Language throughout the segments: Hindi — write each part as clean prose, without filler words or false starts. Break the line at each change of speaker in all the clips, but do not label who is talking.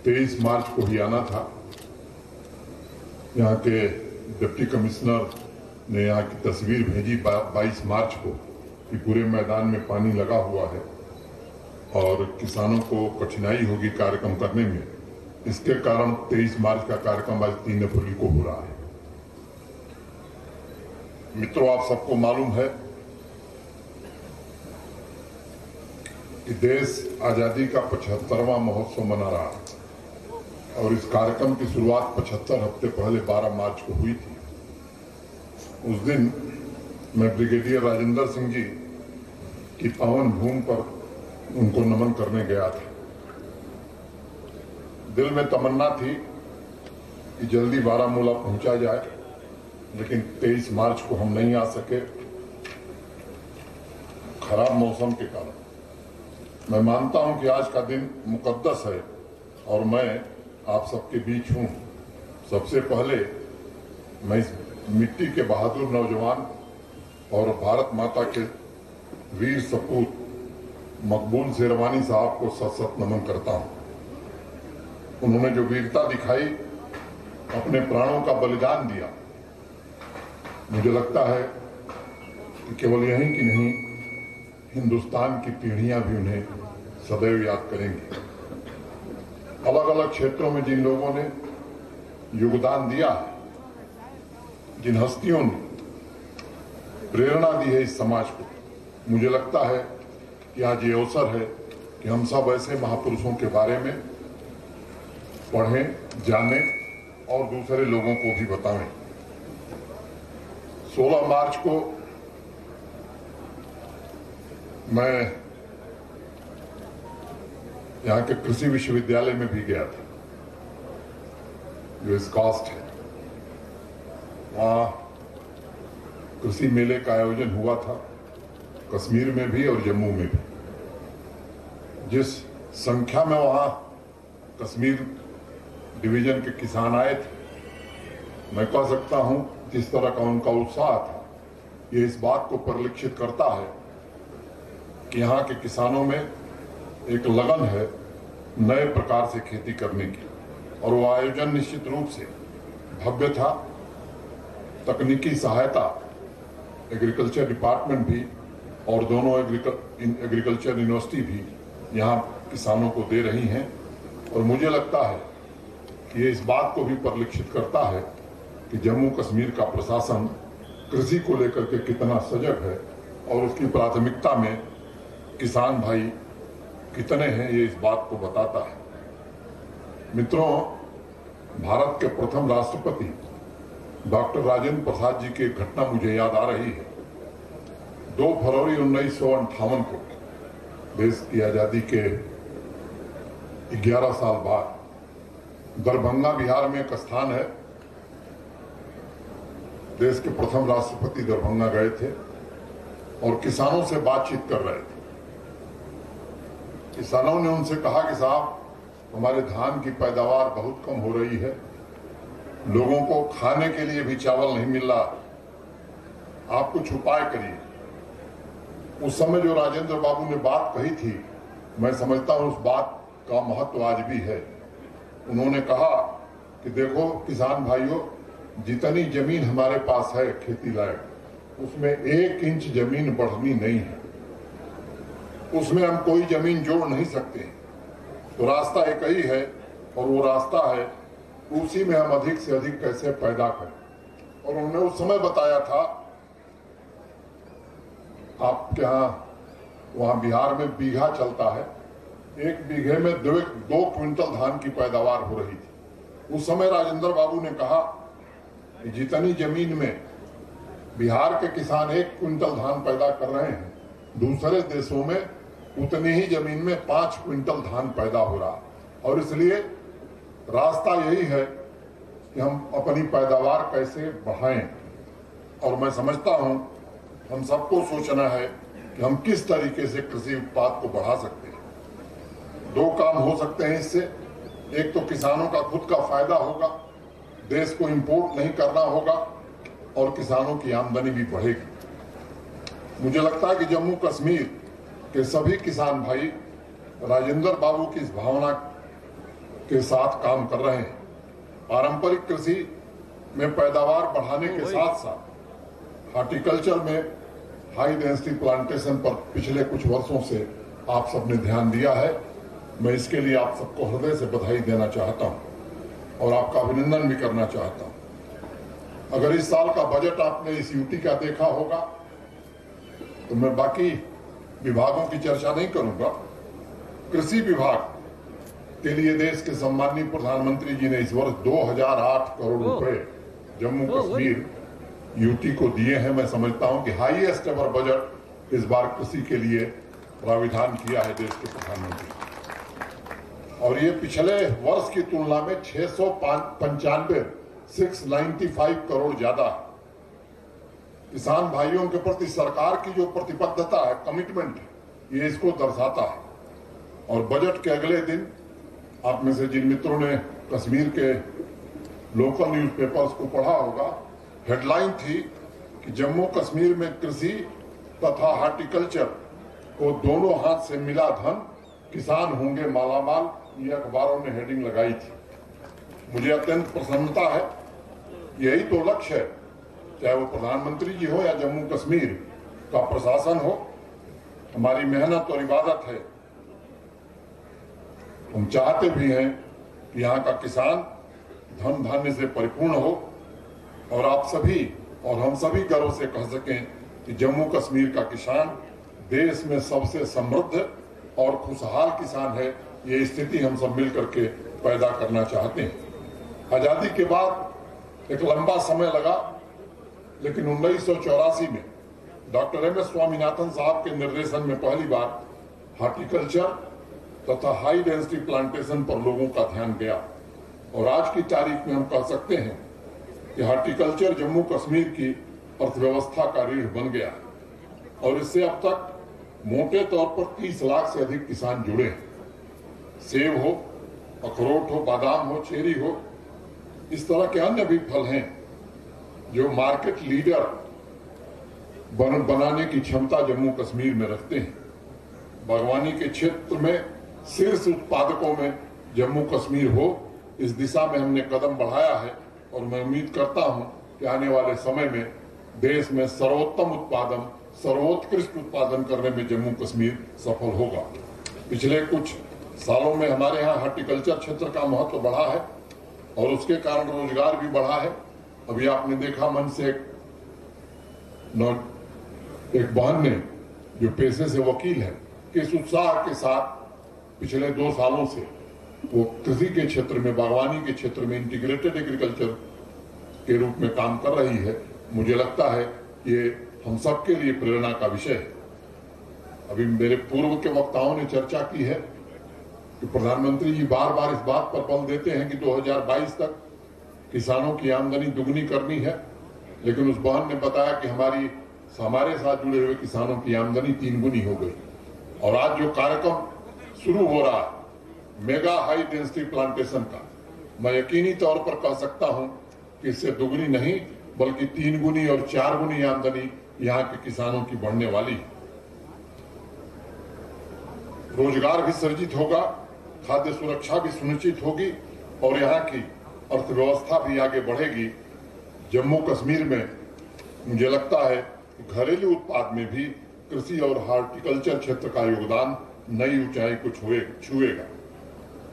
23 मार्च को ही आना था। यहाँ के डिप्टी कमिश्नर ने यहाँ की तस्वीर भेजी 22 मार्च को कि पूरे मैदान में पानी लगा हुआ है और किसानों को कठिनाई होगी कार्यक्रम करने में। इसके कारण 23 मार्च का कार्यक्रम आज 3 अप्रैल को हो रहा है। मित्रों, आप सबको मालूम है कि देश आजादी का 75वां महोत्सव मना रहा है और इस कार्यक्रम की शुरुआत 75 हफ्ते पहले 12 मार्च को हुई थी। उस दिन मैं ब्रिगेडियर राजेंद्र सिंह जी की पावन भूमि पर उनको नमन करने गया था। दिल में तमन्ना थी कि जल्दी बारामूला पहुंचा जाए, लेकिन 23 मार्च को हम नहीं आ सके खराब मौसम के कारण। मैं मानता हूं कि आज का दिन मुकद्दस है और मैं आप सबके बीच हूं। सबसे पहले मैं इस मिट्टी के बहादुर नौजवान और भारत माता के वीर सपूत मकबूल शेरवानी साहब को सत नमन करता हूं। उन्होंने जो वीरता दिखाई, अपने प्राणों का बलिदान दिया, मुझे लगता है कि केवल यहीं की नहीं, हिंदुस्तान की पीढ़ियां भी उन्हें सदैव याद करेंगी। अलग अलग क्षेत्रों में जिन लोगों ने योगदान दिया है, जिन हस्तियों ने प्रेरणा दी है इस समाज को, मुझे लगता है कि आज ये अवसर है कि हम सब ऐसे महापुरुषों के बारे में पढ़ें, जानें और दूसरे लोगों को भी बताएं। 16 मार्च को मैं यहाँ के कृषि विश्वविद्यालय में भी गया था, जो स्कॉस्ट है। वहाँ कृषि मेले का आयोजन हुआ था, कश्मीर में भी और जम्मू में भी। जिस संख्या में वहाँ कश्मीर डिवीजन के किसान आए थे, मैं कह सकता हूँ जिस तरह का उनका उत्साह था, ये इस बात को परिलक्षित करता है कि यहाँ के किसानों में एक लगन है नए प्रकार से खेती करने की। और वो आयोजन निश्चित रूप से भव्य था। तकनीकी सहायता एग्रीकल्चर डिपार्टमेंट भी और दोनों एग्रीकल्चर यूनिवर्सिटी भी यहाँ किसानों को दे रही हैं। और मुझे लगता है कि ये इस बात को भी परिलक्षित करता है कि जम्मू कश्मीर का प्रशासन कृषि को लेकर के कितना सजग है और उसकी प्राथमिकता में किसान भाई कितने हैं, ये इस बात को बताता है। मित्रों, भारत के प्रथम राष्ट्रपति डॉक्टर राजेंद्र प्रसाद जी की एक घटना मुझे याद आ रही है। 2 फरवरी 1958 को देश की आजादी के 11 साल बाद दरभंगा बिहार में एक स्थान है। देश के प्रथम राष्ट्रपति दरभंगा गए थे और किसानों से बातचीत कर रहे थे। किसानों ने उनसे कहा कि साहब, हमारे धान की पैदावार बहुत कम हो रही है, लोगों को खाने के लिए भी चावल नहीं मिल रहा, आप कुछ उपाय करिए। उस समय जो राजेंद्र बाबू ने बात कही थी, मैं समझता हूं उस बात का महत्व आज भी है। उन्होंने कहा कि देखो किसान भाइयों, जितनी जमीन हमारे पास है खेती लायक, उसमें 1 इंच जमीन बढ़नी नहीं है, उसमें हम कोई जमीन जोड़ नहीं सकते। तो रास्ता एक ही है और वो रास्ता है उसी में हम अधिक से अधिक कैसे पैदा करें। और उन्होंने उस समय बताया था, आपके यहाँ वहां बिहार में बीघा चलता है, 1 बीघे में 2 क्विंटल धान की पैदावार हो रही थी। उस समय राजेंद्र बाबू ने कहा कि जितनी जमीन में बिहार के किसान 1 क्विंटल धान पैदा कर रहे हैं, दूसरे देशों में उतनी ही जमीन में 5 क्विंटल धान पैदा हो रहा। और इसलिए रास्ता यही है कि हम अपनी पैदावार कैसे बढ़ाएं। और मैं समझता हूं हम सबको सोचना है कि हम किस तरीके से कृषि उत्पाद को बढ़ा सकते हैं। 2 काम हो सकते हैं इससे। एक तो किसानों का खुद का फायदा होगा, देश को इंपोर्ट नहीं करना होगा और किसानों की आमदनी भी बढ़ेगी। मुझे लगता है कि जम्मू कश्मीर के सभी किसान भाई राजेंद्र बाबू की इस भावना के साथ काम कर रहे हैं। पारंपरिक कृषि में पैदावार बढ़ाने के साथ साथ हॉर्टिकल्चर में हाई डेंसिटी प्लांटेशन पर पिछले कुछ वर्षों से आप सबने ध्यान दिया है। मैं इसके लिए आप सबको हृदय से बधाई देना चाहता हूं और आपका अभिनंदन भी करना चाहता हूं। अगर इस साल का बजट आपने इस यूटी का देखा होगा तो मैं बाकी विभागों की चर्चा नहीं करूंगा। कृषि विभाग के लिए देश के सम्माननीय प्रधानमंत्री जी ने इस वर्ष 2008 करोड़ रुपए जम्मू कश्मीर यूटी को दिए हैं। मैं समझता हूं कि हाईएस्ट एवर बजट इस बार कृषि के लिए प्राविधान किया है देश के प्रधानमंत्री, और ये पिछले वर्ष की तुलना में 695 करोड़ ज्यादा है। किसान भाइयों के प्रति सरकार की जो प्रतिबद्धता है, कमिटमेंट है, ये इसको दर्शाता है। और बजट के अगले दिन आप में से जिन मित्रों ने कश्मीर के लोकल न्यूज़पेपर्स को पढ़ा होगा, हेडलाइन थी कि जम्मू कश्मीर में कृषि तथा हॉर्टिकल्चर को दोनों हाथ से मिला धन, किसान होंगे मालामाल। ये अखबारों ने हेडिंग लगाई थी। मुझे अत्यंत प्रसन्नता है। यही तो लक्ष्य है, चाहे वो प्रधानमंत्री जी हो या जम्मू कश्मीर का प्रशासन हो। हमारी मेहनत और इबादत है। हम चाहते भी हैं कि यहाँ का किसान धन धान्य से परिपूर्ण हो और आप सभी और हम सभी गर्व से कह सकें कि जम्मू कश्मीर का किसान देश में सबसे समृद्ध और खुशहाल किसान है। ये स्थिति हम सब मिलकर के पैदा करना चाहते हैं। आजादी के बाद एक लंबा समय लगा, लेकिन 1984 में डॉक्टर एम एस स्वामीनाथन साहब के निर्देशन में पहली बार हॉर्टिकल्चर तथा हाई डेंसिटी प्लांटेशन पर लोगों का ध्यान गया। और आज की तारीख में हम कह सकते हैं कि हॉर्टिकल्चर जम्मू कश्मीर की अर्थव्यवस्था का रीढ़ बन गया और इससे अब तक मोटे तौर पर 30 लाख से अधिक किसान जुड़े हैं। सेब हो, अखरोट हो, बादाम हो, चेरी हो, इस तरह के अन्य भी फल हैं जो मार्केट लीडर बनाने की क्षमता जम्मू कश्मीर में रखते हैं। बागवानी के क्षेत्र में शीर्ष उत्पादकों में जम्मू कश्मीर हो, इस दिशा में हमने कदम बढ़ाया है और मैं उम्मीद करता हूं कि आने वाले समय में देश में सर्वोत्तम उत्पादन, सर्वोत्कृष्ट उत्पादन करने में जम्मू कश्मीर सफल होगा। पिछले कुछ सालों में हमारे यहाँ हॉर्टिकल्चर क्षेत्र का महत्व बढ़ा है और उसके कारण रोजगार भी बढ़ा है। अभी आपने देखा मन से एक बहन ने, जो पेशे से वकील है, किस उत्साह के साथ पिछले 2 सालों से वो कृषि के क्षेत्र में, बागवानी के क्षेत्र में इंटीग्रेटेड एग्रीकल्चर के रूप में काम कर रही है। मुझे लगता है ये हम सबके लिए प्रेरणा का विषय है। अभी मेरे पूर्व के वक्ताओं ने चर्चा की है कि प्रधानमंत्री जी बार बार इस बात पर बल देते हैं कि 2022 तक किसानों की आमदनी दुगनी करनी है, लेकिन उस बहन ने बताया कि हमारे साथ जुड़े हुए किसानों की आमदनी 3 गुनी हो गई। और आज जो कार्यक्रम शुरू हो रहा है मेगा हाई डेंसिटी प्लांटेशन का, मैं यकीनी तौर पर कह सकता हूं कि इससे दुगनी नहीं बल्कि 3 गुनी और 4 गुनी आमदनी यहाँ के किसानों की बढ़ने वाली है। रोजगार भी सृजित होगा, खाद्य सुरक्षा भी सुनिश्चित होगी और यहाँ की अर्थव्यवस्था भी आगे बढ़ेगी। जम्मू कश्मीर में मुझे लगता है कि घरेलू उत्पाद में भी कृषि और हॉर्टिकल्चर क्षेत्र का योगदान नई ऊंचाई को छुएगा।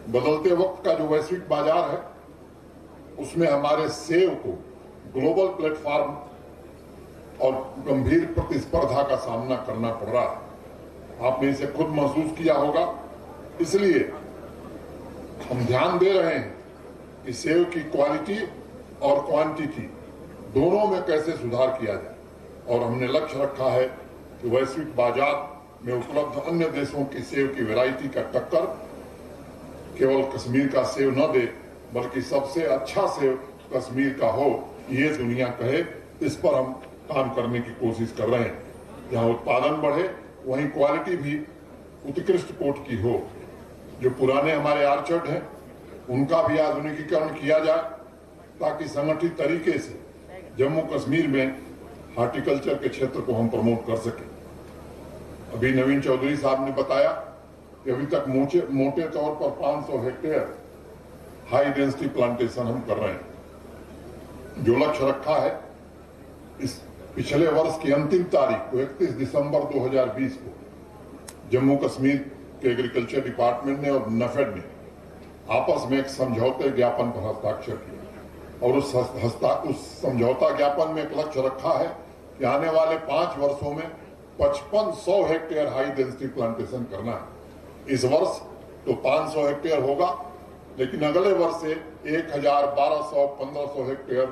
बदलते वक्त का जो वैश्विक बाजार है उसमें हमारे सेब को ग्लोबल प्लेटफॉर्म और गंभीर प्रतिस्पर्धा का सामना करना पड़ रहा है। आपने इसे खुद महसूस किया होगा। इसलिए हम ध्यान दे रहे हैं कि सेब की क्वालिटी और क्वांटिटी दोनों में कैसे सुधार किया जाए, और हमने लक्ष्य रखा है कि वैश्विक बाजार में उपलब्ध अन्य देशों की सेब की वैरायटी का टक्कर केवल कश्मीर का सेब न दे बल्कि सबसे अच्छा सेब कश्मीर का हो, ये दुनिया कहे। इस पर हम काम करने की कोशिश कर रहे हैं। जहां उत्पादन बढ़े वहीं क्वालिटी भी उत्कृष्ट कोट की हो। जो पुराने हमारे आर्चर्ड हैं उनका भी आधुनिकीकरण किया जाए ताकि संगठित तरीके से जम्मू कश्मीर में हॉर्टिकल्चर के क्षेत्र को हम प्रमोट कर सकें। अभी नवीन चौधरी साहब ने बताया कि अभी तक मोटे तौर पर 500 हेक्टेयर हाई डेंसिटी प्लांटेशन हम कर रहे हैं। जो लक्ष्य रखा है, इस पिछले वर्ष की अंतिम तारीख को 31 दिसंबर 2020 को जम्मू कश्मीर के एग्रीकल्चर डिपार्टमेंट ने और नेफेड ने आपस में एक समझौते ज्ञापन पर हस्ताक्षर किया और उस समझौता ज्ञापन में एक लक्ष्य रखा है कि आने वाले 5 वर्षों में 5500 हेक्टेयर हाई डेंसिटी प्लांटेशन करना है। इस वर्ष तो 500 हेक्टेयर होगा, लेकिन अगले वर्ष से 1000, 1200, 1500 हेक्टेयर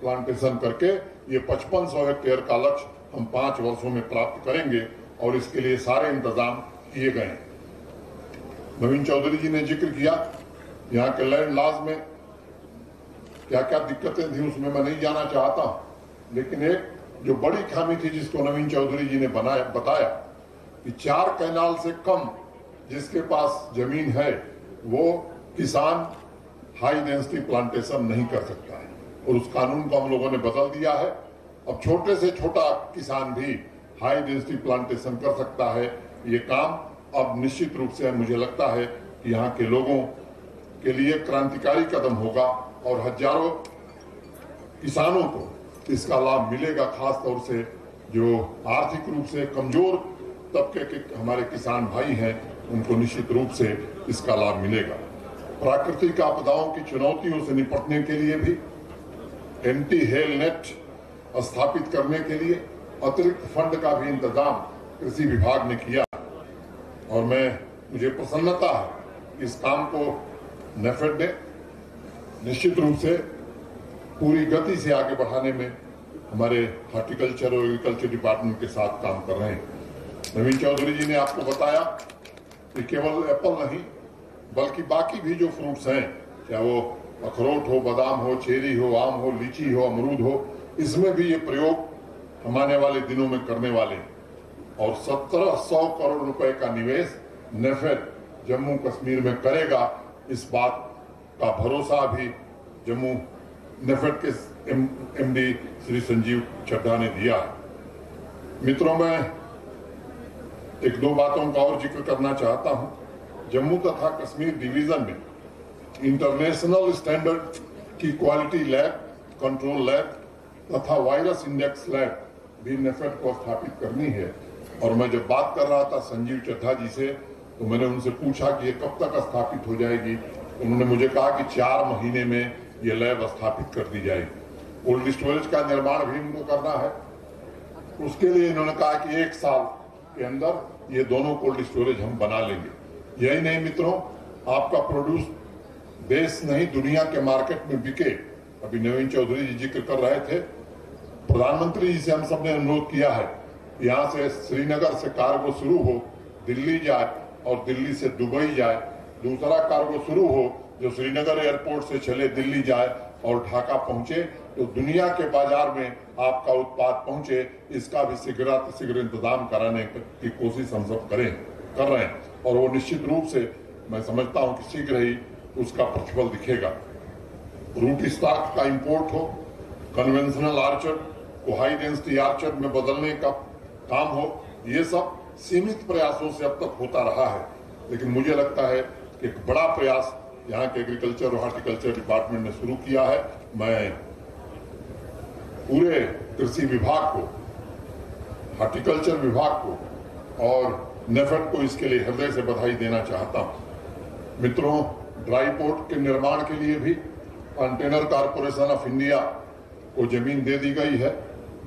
प्लांटेशन करके ये 5500 हेक्टेयर का लक्ष्य हम 5 वर्षों में प्राप्त करेंगे और इसके लिए सारे इंतजाम किए गए हैं। नवीन चौधरी जी ने जिक्र किया यहाँ के लैंड लॉज में क्या क्या दिक्कतें थी, उसमें मैं नहीं जाना चाहता, लेकिन एक जो बड़ी खामी थी जिसको नवीन चौधरी जी ने बताया कि 4 कैनाल से कम जिसके पास जमीन है वो किसान हाई डेंसिटी प्लांटेशन नहीं कर सकता है और उस कानून को हम लोगों ने बदल दिया है। अब छोटे से छोटा किसान भी हाई डेंसिटी प्लांटेशन कर सकता है। ये काम अब निश्चित रूप से मुझे लगता है कि यहाँ के लोगों के लिए क्रांतिकारी कदम होगा और हजारों किसानों को इसका लाभ मिलेगा। खास तौर से जो आर्थिक रूप से कमजोर तबके के हमारे किसान भाई हैं, उनको निश्चित रूप से इसका लाभ मिलेगा। प्राकृतिक आपदाओं की चुनौतियों से निपटने के लिए भी एंटी हेल नेट स्थापित करने के लिए अतिरिक्त फंड का भी इंतजाम कृषि विभाग ने किया और मुझे प्रसन्नता है इस काम को नेफेड ने निश्चित रूप से पूरी गति से आगे बढ़ाने में हमारे हार्टिकल्चर और एग्रीकल्चर डिपार्टमेंट के साथ काम कर रहे हैं। नवीन चौधरी जी ने आपको बताया कि केवल एप्पल नहीं बल्कि बाकी भी जो फ्रूट्स हैं, चाहे वो अखरोट हो, बादाम हो, चेरी हो, आम हो, लीची हो, अमरूद हो, इसमें भी ये प्रयोग हम आने वाले दिनों में करने वाले हैं और 1700 करोड़ रुपए का निवेश नेफेड जम्मू कश्मीर में करेगा। इस बात का भरोसा भी जम्मू नेफेड के एमडी श्री संजीव चड्ढा ने दिया है। मित्रों, मैं 1-2 बातों का और जिक्र करना चाहता हूं। जम्मू तथा कश्मीर डिवीजन में इंटरनेशनल स्टैंडर्ड की क्वालिटी लैब, कंट्रोल लैब तथा वायरस इंडेक्स लैब भी नेफेड को स्थापित करनी है। और मैं जब बात कर रहा था संजीव चड्ढा जी से, तो मैंने उनसे पूछा कि ये कब तक स्थापित हो जाएगी। उन्होंने मुझे कहा कि 4 महीने में ये लैब स्थापित कर दी जाएगी। कोल्ड स्टोरेज का निर्माण भी उनको करना है, उसके लिए इन्होंने कहा कि 1 साल के अंदर ये दोनों कोल्ड स्टोरेज हम बना लेंगे। यही नहीं मित्रों, आपका प्रोड्यूस देश नहीं दुनिया के मार्केट में बिके। अभी नवीन चौधरी जी जिक्र कर रहे थे, प्रधानमंत्री जी से हम सबने अनुरोध किया है, यहाँ से श्रीनगर से कार्गो शुरू हो, दिल्ली जाए और दिल्ली से दुबई जाए। दूसरा कार्गो शुरू हो जो श्रीनगर एयरपोर्ट से चले, दिल्ली जाए और ढाका पहुंचे, तो दुनिया के बाजार में आपका उत्पाद पहुंचे। इसका भी शीघ्र इंतजाम कराने की कोशिश हम सब कर रहे हैं और वो निश्चित रूप से मैं समझता हूं कि शीघ्र ही उसका प्रतिफल दिखेगा। रूट स्टॉक का इंपोर्ट हो, कन्वेंशनल आर्चर्ड को हाई डेंसिटी आर्चर्ड में बदलने का काम हो, ये सब सीमित प्रयासों से अब तक होता रहा है। लेकिन मुझे लगता है कि एक बड़ा प्रयास यहाँ के एग्रीकल्चर और हार्टिकल्चर डिपार्टमेंट ने शुरू किया है। मैं पूरे कृषि विभाग को, हार्टिकल्चर विभाग को और नेफेड को इसके लिए हृदय से बधाई देना चाहता हूं। मित्रों, ड्राई पोर्ट के निर्माण के लिए भी कंटेनर कॉर्पोरेशन ऑफ इंडिया को जमीन दे दी गई है।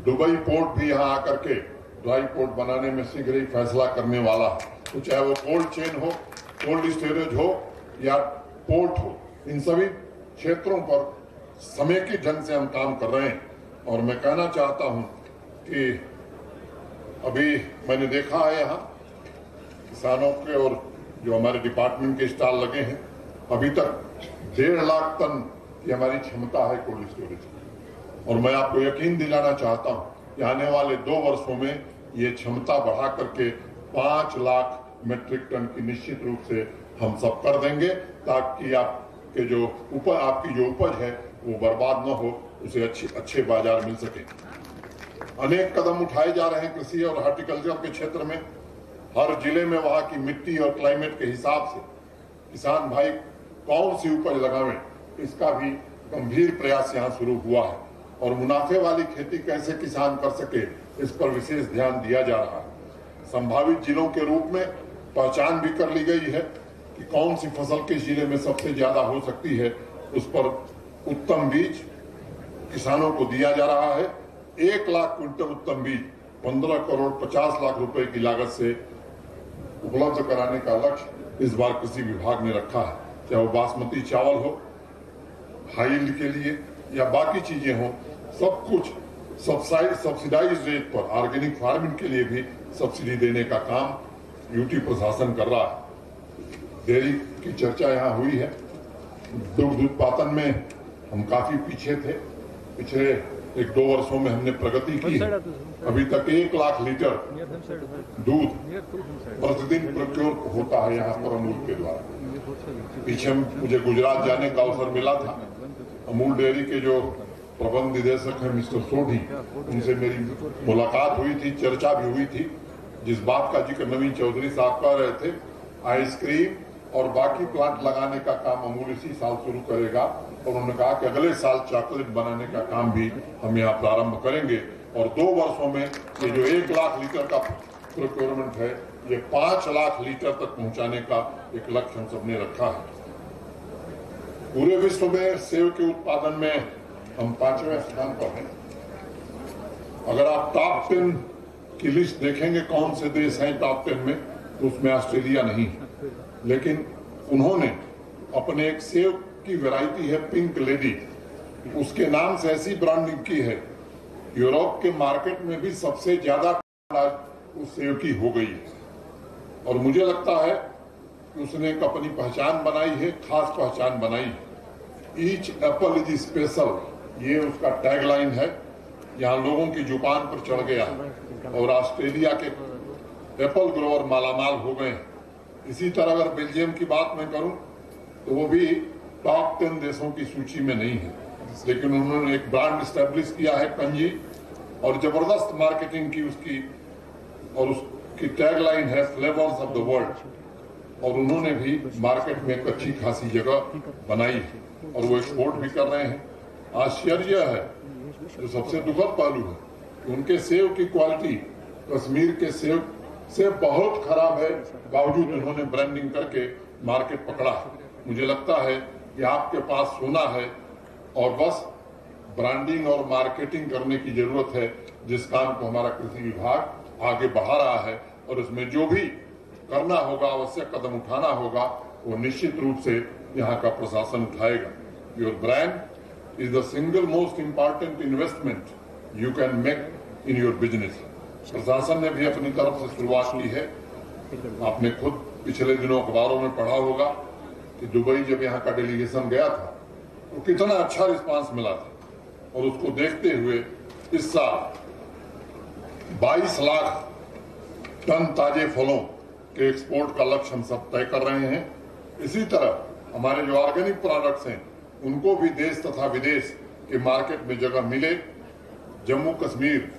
दुबई पोर्ट भी यहाँ आकर के ड्राई पोर्ट बनाने में शीघ्र ही फैसला करने वाला है। तो चाहे वो कोल्ड चेन हो, कोल्ड स्टोरेज हो या पोर्ट हो, इन सभी क्षेत्रों पर समेकित ढंग से हम काम कर रहे हैं। और मैं कहना चाहता हूं कि अभी मैंने देखा है यहाँ किसानों के और जो हमारे डिपार्टमेंट के स्टॉल लगे हैं, अभी तक 1.5 लाख टन की हमारी क्षमता है कोल्ड स्टोरेज की। और मैं आपको यकीन दिलाना चाहता हूं कि आने वाले 2 वर्षों में ये क्षमता बढ़ा करके 5 लाख मीट्रिक टन की निश्चित रूप से हम सब कर देंगे, ताकि आपकी जो उपज है वो बर्बाद न हो, उसे अच्छे बाजार मिल सके। अनेक कदम उठाए जा रहे हैं कृषि और हार्टिकल्चर के क्षेत्र में। हर जिले में वहां की मिट्टी और क्लाइमेट के हिसाब से किसान भाई कौन सी उपज लगावें, इसका भी गंभीर प्रयास यहाँ शुरू हुआ है और मुनाफे वाली खेती कैसे किसान कर सके इस पर विशेष ध्यान दिया जा रहा है। संभावित जिलों के रूप में पहचान भी कर ली गई है कि कौन सी फसल किस जिले में सबसे ज्यादा हो सकती है। उस पर उत्तम बीज किसानों को दिया जा रहा है। 1 लाख क्विंटल उत्तम बीज 15 करोड़ 50 लाख रुपए की लागत से उपलब्ध कराने का लक्ष्य इस बार कृषि विभाग ने रखा है। चाहे वो बासमती चावल हो, हाई यील्ड के लिए या बाकी चीजें हो, सब कुछ सब्सिडाइज रेट पर ऑर्गेनिक फार्मिंग के लिए भी सब्सिडी देने का काम यूटी प्रशासन कर रहा है। डेयरी की चर्चा यहाँ हुई है। दुग्ध उत्पादन में हम काफी पीछे थे। पिछले 1-2 वर्षों में हमने प्रगति की है। अभी तक 1 लाख लीटर दूध प्रतिदिन प्रोक्योर होता है यहाँ पर अमूल के द्वारा। पीछे मुझे गुजरात जाने का अवसर मिला था। अमूल डेयरी के जो प्रबंध निदेशक है मिस्टर सोढ़ी, उनसे मेरी मुलाकात हुई थी, चर्चा भी हुई थी। जिस बात का जिक्र नवीन चौधरी साहब कर रहे थे, आइसक्रीम और बाकी प्लांट लगाने का काम अमूल इसी साल शुरू करेगा और उन्होंने कहा कि अगले साल चॉकलेट बनाने का काम भी हम यहाँ प्रारंभ करेंगे और 2 वर्षों में ये जो 1 लाख लीटर का प्रोक्योरमेंट है, ये 5 लाख लीटर तक पहुंचाने का एक लक्ष्य हम सबने रखा है। पूरे विश्व में सेब के उत्पादन में हम 5वें स्थान पर हैं। अगर आप टॉप 10 की लिस्ट देखेंगे कौन से देश हैं टॉप 10 में, तो उसमें ऑस्ट्रेलिया नहीं है। लेकिन उन्होंने अपने एक सेब की वैरायटी है पिंक लेडी, उसके नाम से ऐसी ब्रांडिंग की है, यूरोप के मार्केट में भी सबसे ज्यादा उस सेब की हो गई है। और मुझे लगता है कि उसने एक अपनी पहचान बनाई है, खास पहचान बनाई है। ईच एप्पल इज स्पेशल, ये उसका टैगलाइन है। यहाँ लोगों की जुबान पर चढ़ गया और ऑस्ट्रेलिया के एप्पल ग्रोवर मालामाल हो गए। इसी तरह अगर बेल्जियम की बात मैं करूं तो वो भी टॉप 10 देशों की सूची में नहीं है, लेकिन उन्होंने एक ब्रांड स्टैब्लिश किया है कंजी, और जबरदस्त मार्केटिंग की उसकी, और उसकी टैगलाइन है फ्लेवर्स ऑफ द वर्ल्ड। और उन्होंने भी मार्केट में एक अच्छी खासी जगह बनाई है और वो एक्सपोर्ट भी कर रहे हैं। आश्चर्य है, जो सबसे दुखद पहलू है कि उनके सेब की क्वालिटी कश्मीर के सेब से बहुत खराब है, बावजूद उन्होंने ब्रांडिंग करके मार्केट पकड़ा। मुझे लगता है कि आपके पास सोना है और बस ब्रांडिंग और मार्केटिंग करने की जरूरत है, जिस काम को हमारा कृषि विभाग आगे बढ़ा रहा है। और इसमें जो भी करना होगा, आवश्यक कदम उठाना होगा, वो निश्चित रूप से यहाँ का प्रशासन उठाएगा। Your brand is the single most important investment you can make in your business. प्रशासन ने भी अपनी तरफ से शुरुआत की है। आपने खुद पिछले दिनों अखबारों में पढ़ा होगा कि दुबई जब यहाँ का डेलीगेशन गया था तो कितना अच्छा रिस्पांस मिला था, और उसको देखते हुए इस साल 22 लाख टन ताजे फलों के एक्सपोर्ट का लक्ष्य हम सब तय कर रहे हैं। इसी तरह हमारे जो ऑर्गेनिक प्रोडक्ट्स हैं उनको भी देश तथा विदेश के मार्केट में जगह मिले। जम्मू कश्मीर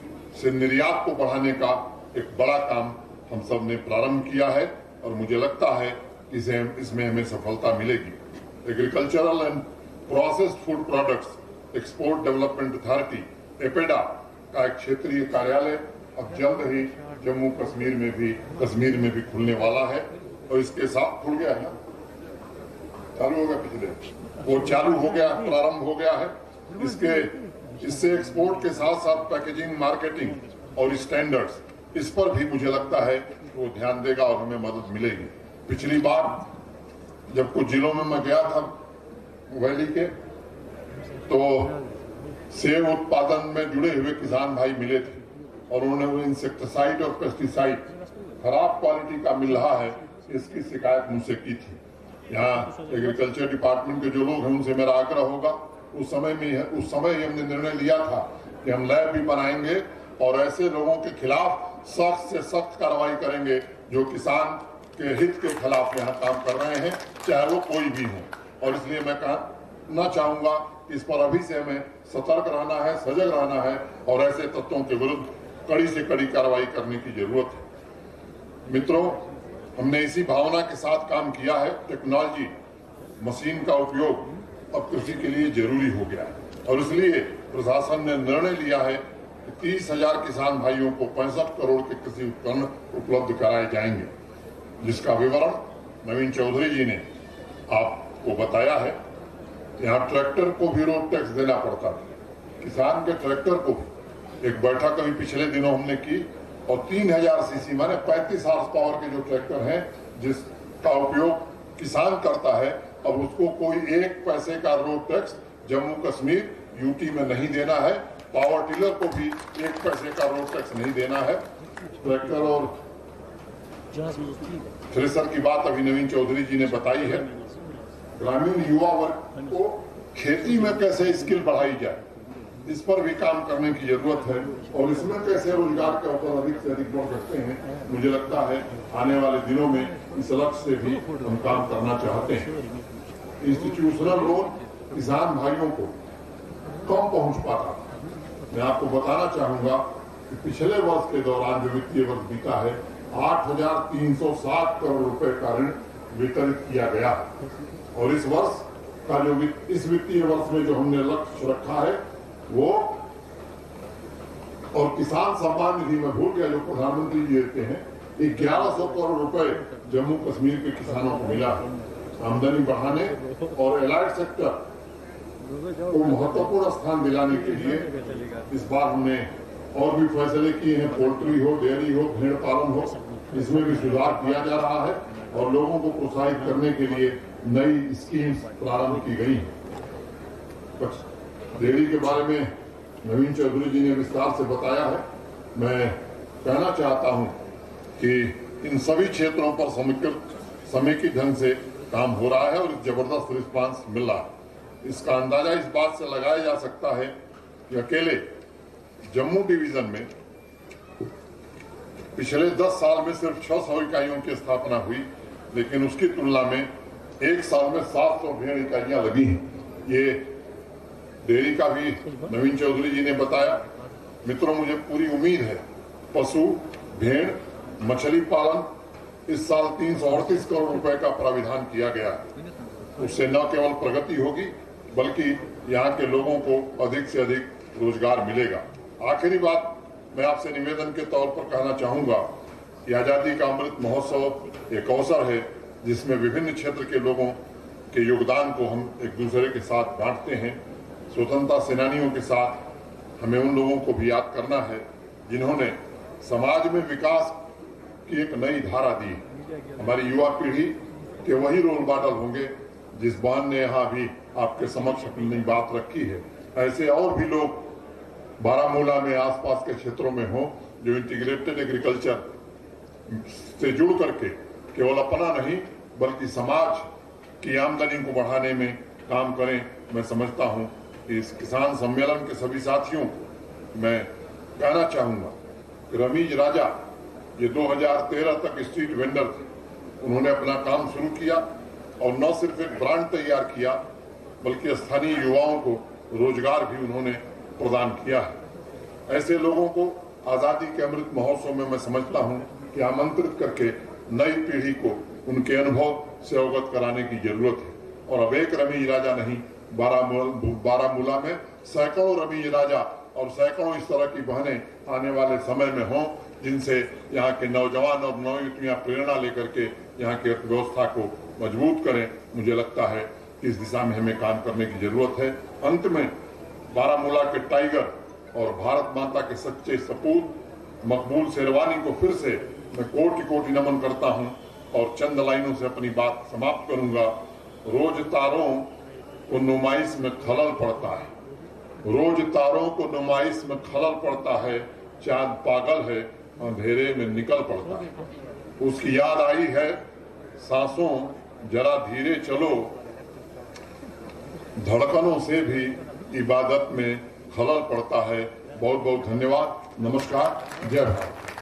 से निर्यात को बढ़ाने का एक बड़ा काम हम सब ने प्रारंभ किया है और मुझे लगता है कि इसमें हमें सफलता मिलेगी। Agricultural and processed food products export development authority APEDA का एक क्षेत्रीय कार्यालय अब जल्द ही जम्मू कश्मीर में भी खुलने वाला है। और इसके साथ खुल गया है, चालू हो गया, पिछले वो चालू हो गया, प्रारंभ हो गया है। इससे एक्सपोर्ट के साथ साथ पैकेजिंग, मार्केटिंग और स्टैंडर्ड्स, इस पर भी मुझे लगता है वो ध्यान देगा और हमें मदद मिलेगी। पिछली बार जब कुछ जिलों में मैं गया था वैली के, तो सेब उत्पादन में जुड़े हुए किसान भाई मिले थे और उन्होंने वो इंसेक्टिसाइड और पेस्टिसाइड खराब क्वालिटी का मिल रहा है, इसकी शिकायत मुझसे की थी। यहाँ एग्रीकल्चर डिपार्टमेंट के जो लोग हैं उनसे मेरा आग्रह होगा, उस समय ही हमने निर्णय लिया था कि हम लैब भी बनाएंगे और ऐसे लोगों के खिलाफ सख्त से सख्त कार्रवाई करेंगे जो किसान के हित के खिलाफ यहाँ काम कर रहे हैं, चाहे वो कोई भी हो। और इसलिए मैं कहना चाहूंगा कि इस पर अभी से हमें सतर्क रहना है, सजग रहना है और ऐसे तत्वों के विरुद्ध कड़ी से कड़ी कार्रवाई करने की जरूरत है। मित्रों, हमने इसी भावना के साथ काम किया है। टेक्नोलॉजी, मशीन का उपयोग अब कृषि के लिए जरूरी हो गया है और इसलिए प्रशासन ने निर्णय लिया है कि 30,000 किसान भाइयों को 65 करोड़ के कृषि उपकरण उपलब्ध कराए जाएंगे, जिसका विवरण नवीन चौधरी जी ने आपको बताया है। यहाँ ट्रैक्टर को भी रोड टैक्स देना पड़ता था, किसान के ट्रैक्टर को भी। एक बैठक अभी पिछले दिनों हमने की और 3000 सीसी माने 35 हॉर्स पावर के जो ट्रैक्टर हैं जिसका उपयोग किसान करता है, अब उसको कोई 1 पैसे का road tax Jammu Kashmir UT में नहीं देना है। पावर टिलर को भी 1 पैसे का रोड टैक्स नहीं देना है। ट्रैक्टर और थ्रेसर की बात अभी नवीन चौधरी जी ने बताई है। ग्रामीण युवा वर्ग को खेती में कैसे स्किल बढ़ाई जाए, इस पर भी काम करने की जरूरत है और इसमें कैसे रोजगार के ऊपर अधिक से अधिक बढ़ सकते हैं। मुझे लगता है आने वाले दिनों में इस लक्ष्य से भी हम काम करना चाहते हैं। इंस्टीट्यूशनल लोन किसान भाइयों को कम पहुंच पाता। मैं आपको बताना चाहूंगा कि पिछले वर्ष के दौरान जो वित्तीय वर्ष बीता है 8,360 करोड़ रुपए का ऋण वितरित किया गया और इस वर्ष का जो इस वित्तीय वर्ष में जो हमने लक्ष्य रखा है वो और किसान सम्मान निधि में भूल गया जो प्रधानमंत्री जी देते हैं 1100 करोड़ रुपए जम्मू कश्मीर के किसानों को मिला है। आमदनी बढ़ाने और एलाइड सेक्टर को महत्वपूर्ण स्थान दिलाने के लिए इस बार हमने और भी फैसले किए हैं। पोल्ट्री हो, डेयरी हो, भेड़ पालन हो, इसमें भी सुधार किया जा रहा है और लोगों को प्रोत्साहित करने के लिए नई स्कीम्स प्रारंभ की गई हैं। डेयरी के बारे में नवीन चौधरी जी ने विस्तार से बताया है। मैं कहना चाहता हूं कि इन सभी क्षेत्रों पर समेकित ढंग से काम हो रहा है और जबरदस्त रिस्पांस मिल रहा है। इसका अंदाजा इस बात से लगाया जा सकता है कि अकेले जम्मू डिवीजन में पिछले 10 साल में सिर्फ 600 इकाइयों की स्थापना हुई, लेकिन उसकी तुलना में एक साल में 700 भेड़ इकाइयां लगी हैं। ये डेयरी का भी नवीन चौधरी जी ने बताया। मित्रों, मुझे पूरी उम्मीद है पशु, भेड़, मछली पालन इस साल 338 करोड़ रुपए का प्राविधान किया गया है। उससे न केवल प्रगति होगी बल्कि यहाँ के लोगों को अधिक से अधिक रोजगार मिलेगा। आखिरी बात मैं आपसे निवेदन के तौर पर कहना चाहूंगा कि आजादी का अमृत महोत्सव एक अवसर है जिसमें विभिन्न क्षेत्र के लोगों के योगदान को हम एक दूसरे के साथ बांटते हैं। स्वतंत्रता सेनानियों के साथ हमें उन लोगों को भी याद करना है जिन्होंने समाज में विकास की एक नई धारा दी। हमारी युवा पीढ़ी के वही रोल मॉडल होंगे जिस बहन ने यहाँ भी आपके समक्ष अपनी बात रखी है। ऐसे और भी लोग बारामूला में आसपास के क्षेत्रों में हो जो इंटीग्रेटेड एग्रीकल्चर से जुड़ करके केवल अपना नहीं बल्कि समाज की आमदनी को बढ़ाने में काम करें। मैं समझता हूं कि इस किसान सम्मेलन के सभी साथियों को मैं कहना चाहूंगा कि रमीज राजा ये 2013 तक स्ट्रीट वेंडर थे। उन्होंने अपना काम शुरू किया और न सिर्फ एक ब्रांड तैयार किया बल्कि स्थानीय युवाओं को रोजगार भी उन्होंने प्रदान किया है। ऐसे लोगों को आजादी के अमृत महोत्सव में मैं समझता हूं कि आमंत्रित करके नई पीढ़ी को उनके अनुभव से अवगत कराने की जरूरत है। और अब एक रमीज राजा नहीं, बारामूला में सैकड़ों रमीज राजा और सैकड़ों इस तरह की बहनें आने वाले समय में हों जिनसे यहाँ के नौजवान और नवयुवतियां प्रेरणा लेकर के यहाँ की अर्थव्यवस्था को मजबूत करें। मुझे लगता है कि इस दिशा में हमें काम करने की जरूरत है। अंत में बारामूला के टाइगर और भारत माता के सच्चे सपूत मकबूल शेरवानी को फिर से मैं कोटि कोटि नमन करता हूं और चंद लाइनों से अपनी बात समाप्त करूंगा। रोज तारों को नुमाइश में खलल पड़ता है, रोज तारों को नुमाइश में खलल पड़ता है, चांद पागल है अंधेरे में निकल पड़ता है। उसकी याद आई है सांसों जरा धीरे चलो, धड़कनों से भी इबादत में खलल पड़ता है। बहुत बहुत धन्यवाद। नमस्कार। जय भारत।